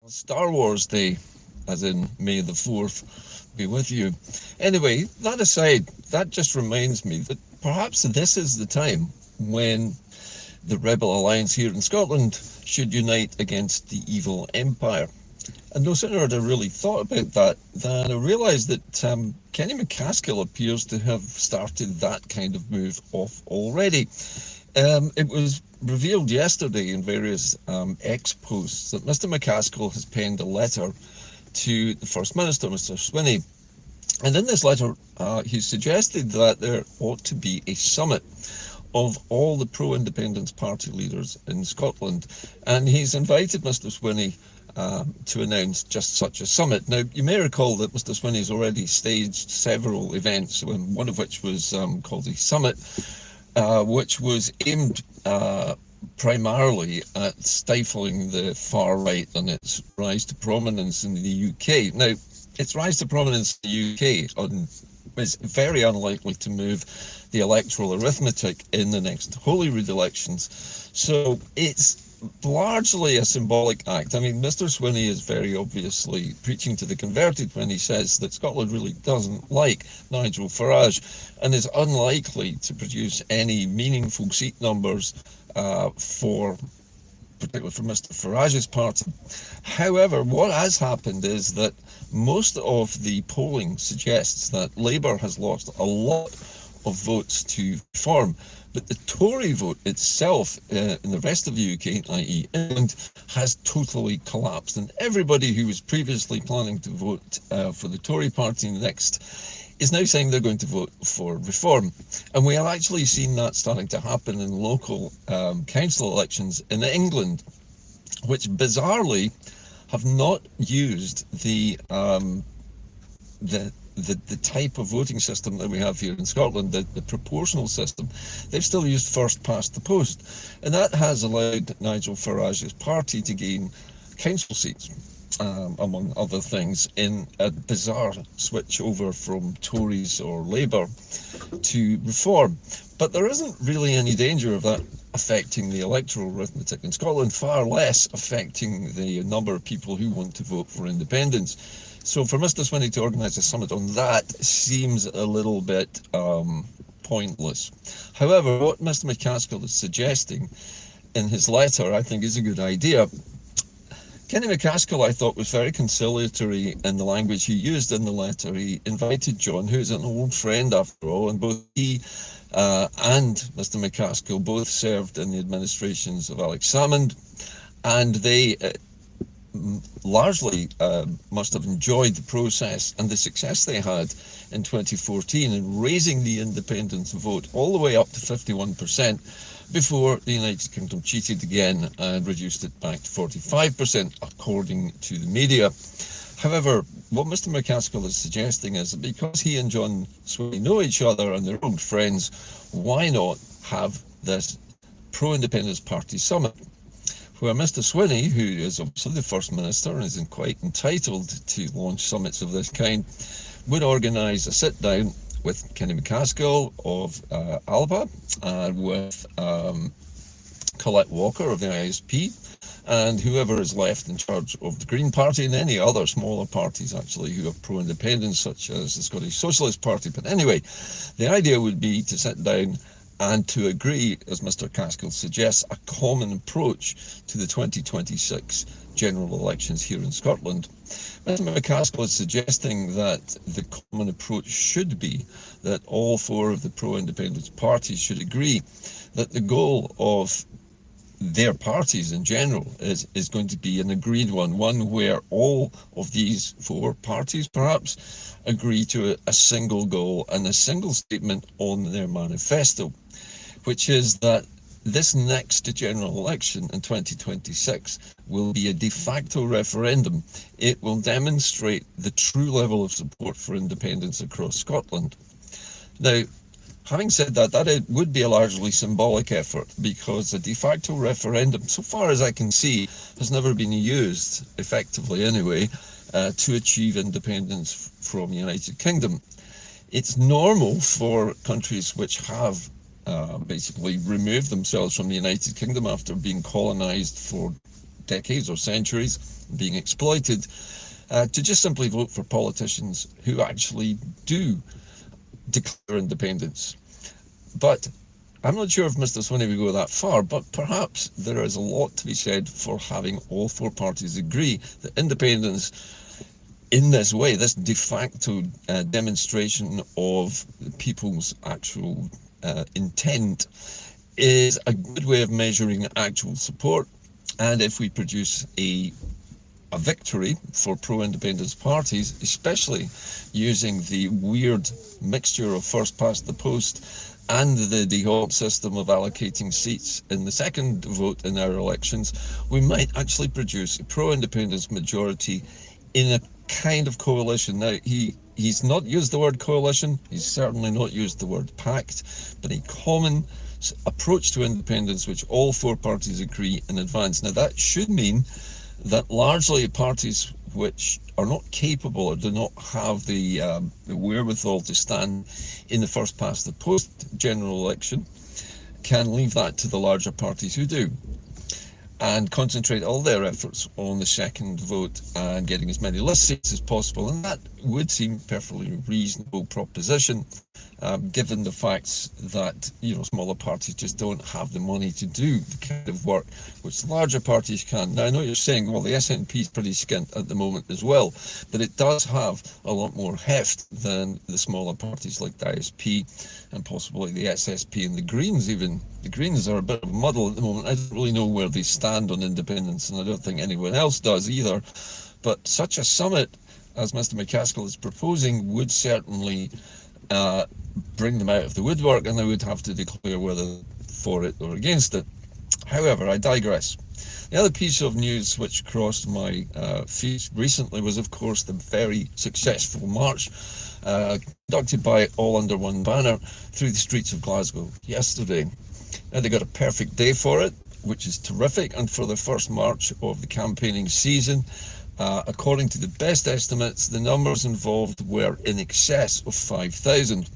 Star Wars Day, as in May the 4th, be with you. Anyway, that aside, that just reminds me that perhaps this is the time when the Rebel Alliance here in Scotland should unite against the evil empire. And no sooner had I really thought about that than I realised that Kenny McCaskill appears to have started that kind of move off already. It was revealed yesterday in various X posts that Mr McCaskill has penned a letter to the First Minister, Mr Swinney. And in this letter, he suggested that there ought to be a summit of all the pro-independence party leaders in Scotland. And he's invited Mr Swinney to announce just such a summit. Now, you may recall that Mr Swinney's already staged several events, one of which was called a summit, which was aimed primarily at stifling the far right and its rise to prominence in the UK. Now, its rise to prominence in the UK is very unlikely to move the electoral arithmetic in the next Holyrood elections. So it's largely a symbolic act. I mean, Mr Swinney is very obviously preaching to the converted when he says that Scotland really doesn't like Nigel Farage and is unlikely to produce any meaningful seat numbers particularly for Mr Farage's party. However, what has happened is that most of the polling suggests that Labour has lost a lot of votes to Reform, but the Tory vote itself in the rest of the UK, i.e. England, has totally collapsed. And everybody who was previously planning to vote for the Tory party next is now saying they're going to vote for Reform. And we have actually seen that starting to happen in local council elections in England, which bizarrely have not used the type of voting system that we have here in Scotland, the proportional system. They've still used first past the post. And that has allowed Nigel Farage's party to gain council seats, among other things, in a bizarre switch over from Tories or Labour to Reform. But there isn't really any danger of that affecting the electoral arithmetic in Scotland, far less affecting the number of people who want to vote for independence. So for Mr Swinney to organise a summit on that seems a little bit pointless. However, what Mr McCaskill is suggesting in his letter, I think, is a good idea. Kenny McCaskill, I thought, was very conciliatory in the language he used in the letter. He invited John, who's an old friend after all, and both he and Mr McCaskill both served in the administrations of Alex Salmond, and they largely must have enjoyed the process and the success they had in 2014 in raising the independence vote all the way up to 51% before the United Kingdom cheated again and reduced it back to 45%, according to the media. However, what Mr McCaskill is suggesting is that because he and John Swinney know each other and they're old friends, why not have this pro-independence party summit, where Mr Swinney, who is obviously the First Minister and is quite entitled to launch summits of this kind, would organise a sit-down with Kenny McCaskill of Alba and with Colette Walker of the ISP and whoever is left in charge of the Green Party and any other smaller parties actually who are pro-independence, such as the Scottish Socialist Party. But anyway, the idea would be to sit down and to agree, as Mr McCaskill suggests, a common approach to the 2026 general elections here in Scotland. Mr McCaskill is suggesting that the common approach should be that all four of the pro-independence parties should agree that the goal of their parties in general is going to be an agreed one where all of these four parties perhaps agree to a single goal and a single statement on their manifesto, which is that this next general election in 2026 will be a de facto referendum. It will demonstrate the true level of support for independence across Scotland. Now, having said that, it would be a largely symbolic effort because a de facto referendum, so far as I can see, has never been used, effectively anyway, to achieve independence from the United Kingdom. It's normal for countries which have basically removed themselves from the United Kingdom after being colonised for decades or centuries, being exploited, to just simply vote for politicians who actually do declare independence. But I'm not sure if Mr Swinney would go that far, but perhaps there is a lot to be said for having all four parties agree that independence in this way, this de facto demonstration of the people's actual intent, is a good way of measuring actual support. And if we produce a victory for pro-independence parties, especially using the weird mixture of first past the post and the default system of allocating seats in the second vote in our elections, we might actually produce a pro-independence majority in a kind of coalition. Now, he's not used the word coalition, he's certainly not used the word pact, but a common approach to independence which all four parties agree in advance. Now, that should mean that largely parties which are not capable or do not have the wherewithal to stand in the first past the post general election can leave that to the larger parties who do, and concentrate all their efforts on the second vote and getting as many list seats as possible. And that would seem a perfectly reasonable proposition, given the facts that, you know, smaller parties just don't have the money to do the kind of work which larger parties can. Now, I know you're saying, well, the SNP is pretty skint at the moment as well, but it does have a lot more heft than the smaller parties like the ISP and possibly the SSP and the Greens even. The Greens are a bit of a muddle at the moment. I don't really know where they stand on independence, and I don't think anyone else does either. But such a summit as Mr McCaskill is proposing would certainly bring them out of the woodwork, and they would have to declare whether for it or against it. However, I digress. The other piece of news which crossed my feed recently was, of course, the very successful march conducted by All Under One Banner through the streets of Glasgow yesterday. Now, they got a perfect day for it, which is terrific, and for the first march of the campaigning season, according to the best estimates, the numbers involved were in excess of 5,000.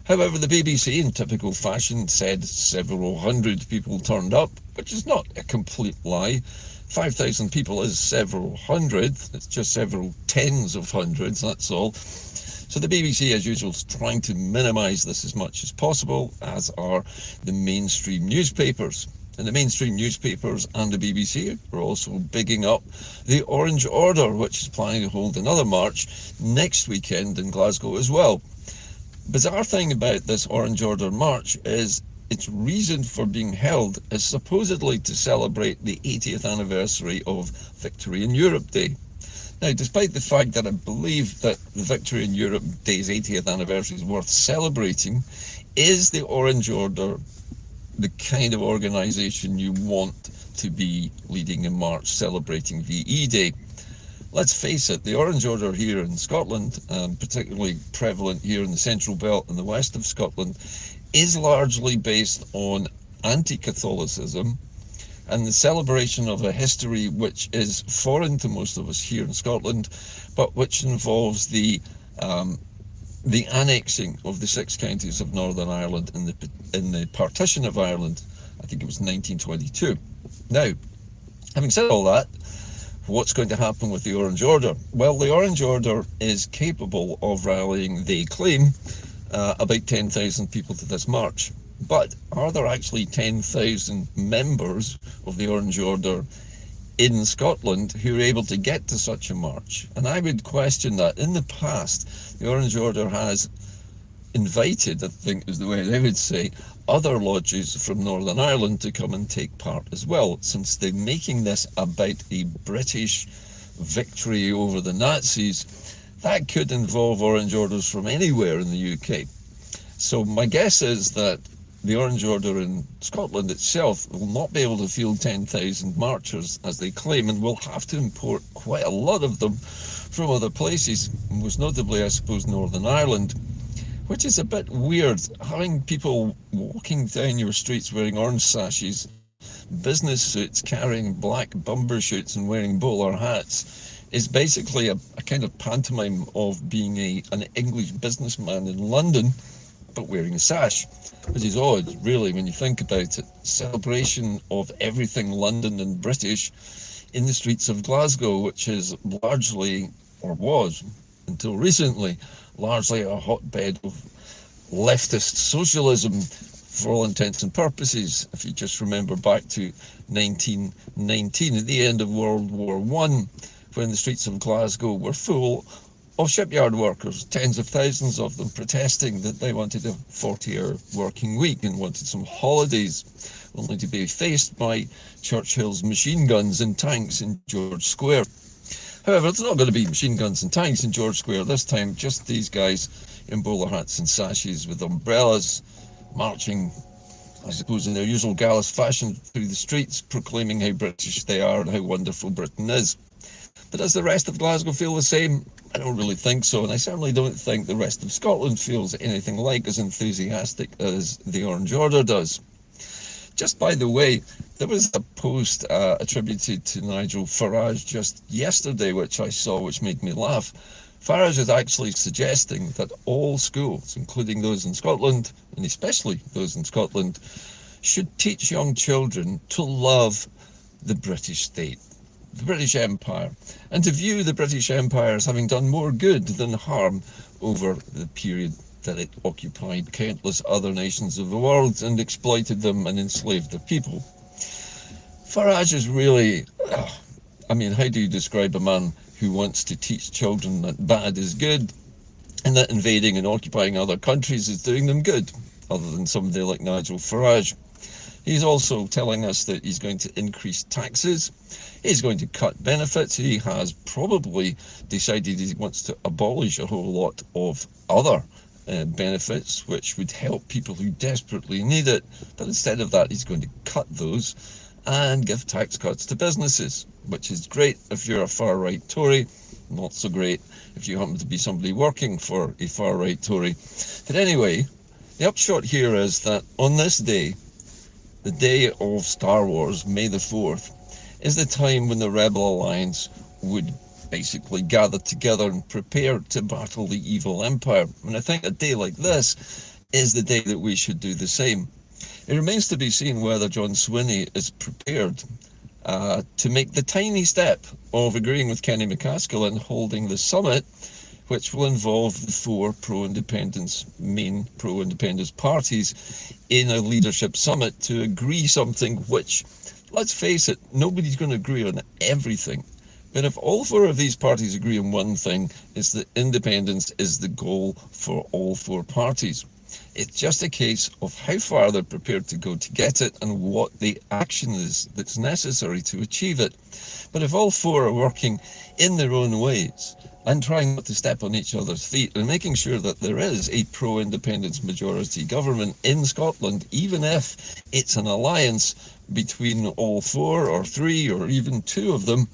However, the BBC, in typical fashion, said several hundred people turned up, which is not a complete lie. 5,000 people is several hundred, it's just several tens of hundreds, that's all. So the BBC, as usual, is trying to minimise this as much as possible, as are the mainstream newspapers. And the mainstream newspapers and the BBC are also bigging up the Orange Order, which is planning to hold another march next weekend in Glasgow as well. Bizarre thing about this Orange Order march is its reason for being held is supposedly to celebrate the 80th anniversary of Victory in Europe Day. Now, despite the fact that I believe that the Victory in Europe Day's 80th anniversary is worth celebrating, is the Orange Order the kind of organisation you want to be leading a march celebrating VE Day? Let's face it, the Orange Order here in Scotland, particularly prevalent here in the Central Belt and the west of Scotland, is largely based on anti-Catholicism and the celebration of a history which is foreign to most of us here in Scotland, but which involves the annexing of the 6 counties of Northern Ireland in the partition of Ireland. I think it was 1922. Now, having said all that, what's going to happen with the Orange Order? Well, the Orange Order is capable of rallying, they claim, about 10,000 people to this march. But are there actually 10,000 members of the Orange Order in Scotland who are able to get to such a march? And I would question that. In the past, the Orange Order has invited, I think is the way they would say, other lodges from Northern Ireland to come and take part as well, since they're making this about a British victory over the Nazis. That could involve Orange Orders from anywhere in the UK. So my guess is that the Orange Order in Scotland itself will not be able to field 10,000 marchers, as they claim, and will have to import quite a lot of them from other places, most notably, I suppose, Northern Ireland, which is a bit weird. Having people walking down your streets wearing orange sashes, business suits, carrying black bumbershoot and wearing bowler hats is basically a kind of pantomime of being an English businessman in London. but wearing a sash, which is odd, really, when you think about it. Celebration of everything London and British in the streets of Glasgow, which is largely, or was until recently, largely a hotbed of leftist socialism for all intents and purposes. If you just remember back to 1919, at the end of World War I, when the streets of Glasgow were full of shipyard workers, tens of thousands of them protesting that they wanted a 40-hour working week and wanted some holidays, only to be faced by Churchill's machine guns and tanks in George Square. However, it's not going to be machine guns and tanks in George Square this time, just these guys in bowler hats and sashes with umbrellas, marching, I suppose, in their usual gallus fashion through the streets, proclaiming how British they are and how wonderful Britain is. But does the rest of Glasgow feel the same? I don't really think so, and I certainly don't think the rest of Scotland feels anything like as enthusiastic as the Orange Order does. Just by the way, there was a post attributed to Nigel Farage just yesterday, which I saw, which made me laugh. Farage is actually suggesting that all schools, including those in Scotland, and especially those in Scotland, should teach young children to love the British state, the British Empire, and to view the British Empire as having done more good than harm over the period that it occupied countless other nations of the world and exploited them and enslaved their people. Farage is really, I mean, how do you describe a man who wants to teach children that bad is good and that invading and occupying other countries is doing them good, other than somebody like Nigel Farage? He's also telling us that he's going to increase taxes, he's going to cut benefits, he has probably decided he wants to abolish a whole lot of other benefits which would help people who desperately need it, but instead of that he's going to cut those and give tax cuts to businesses, which is great if you're a far-right Tory, not so great if you happen to be somebody working for a far-right Tory. But anyway, the upshot here is that on this day, the day of Star Wars, May the 4th, is the time when the Rebel Alliance would basically gather together and prepare to battle the evil empire. And I think a day like this is the day that we should do the same. It remains to be seen whether John Swinney is prepared to make the tiny step of agreeing with Kenny McCaskill and holding the summit, which will involve the four main pro-independence parties in a leadership summit to agree something which, let's face it, nobody's going to agree on everything. But if all four of these parties agree on one thing, it's that independence is the goal for all four parties. It's just a case of how far they're prepared to go to get it and what the action is that's necessary to achieve it. But if all four are working in their own ways and trying not to step on each other's feet and making sure that there is a pro-independence majority government in Scotland, even if it's an alliance between all four or three or even two of them,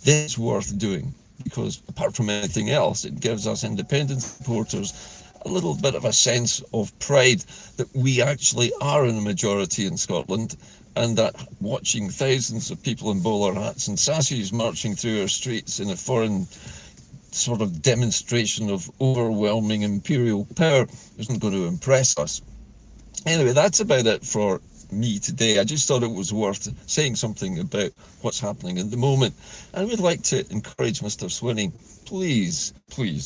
then it's worth doing, because apart from anything else, it gives us independence supporters a little bit of a sense of pride that we actually are in a majority in Scotland, and that watching thousands of people in bowler hats and sashes marching through our streets in a foreign sort of demonstration of overwhelming imperial power isn't going to impress us. Anyway, that's about it for me today. I just thought it was worth saying something about what's happening at the moment, and we'd like to encourage Mr Swinney, please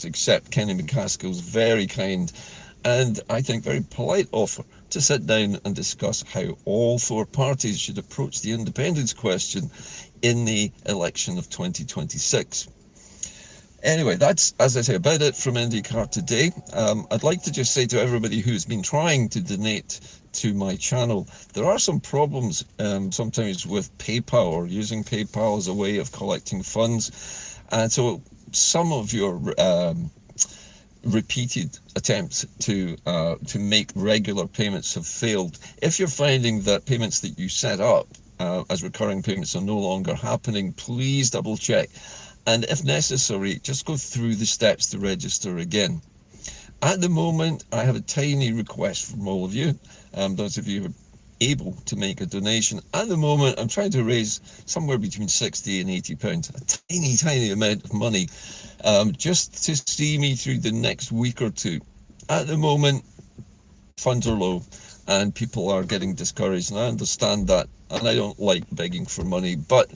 accept Kenny McCaskill's very kind and I think very polite offer to sit down and discuss how all four parties should approach the independence question in the election of 2026. Anyway, that's, as I say, about it from Inde-Car today. I'd like to just say to everybody who's been trying to donate to my channel, there are some problems sometimes with PayPal, or using PayPal as a way of collecting funds. And so some of your repeated attempts to make regular payments have failed. If you're finding that payments that you set up as recurring payments are no longer happening, please double check. And if necessary, just go through the steps to register again. At the moment, I have a tiny request from all of you, those of you who are able to make a donation. At the moment, I'm trying to raise somewhere between 60 and 80 pounds, a tiny amount of money, just to see me through the next week or two. At the moment, funds are low and people are getting discouraged, and I understand that, and I don't like begging for money, but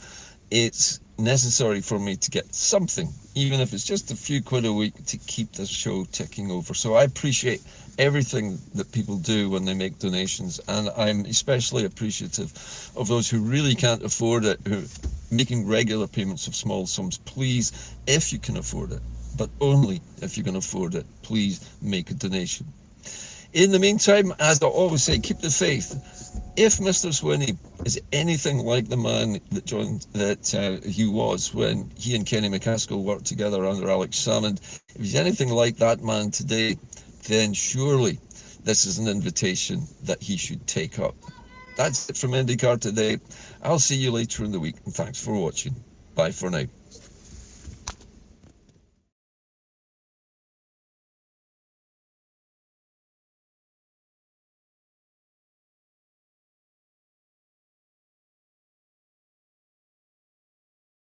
it's necessary for me to get something, even if it's just a few quid a week, to keep this show ticking over. So I appreciate everything that people do when they make donations, and I'm especially appreciative of those who really can't afford it, who are making regular payments of small sums. Please, if you can afford it, but only if you can afford it, please make a donation. In the meantime, as I always say, keep the faith. If Mr Swinney is anything like the man that he was when he and Kenny McCaskill worked together under Alex Salmond, if he's anything like that man today, then surely this is an invitation that he should take up. That's it from Inde-Car today. I'll see you later in the week, and thanks for watching. Bye for now.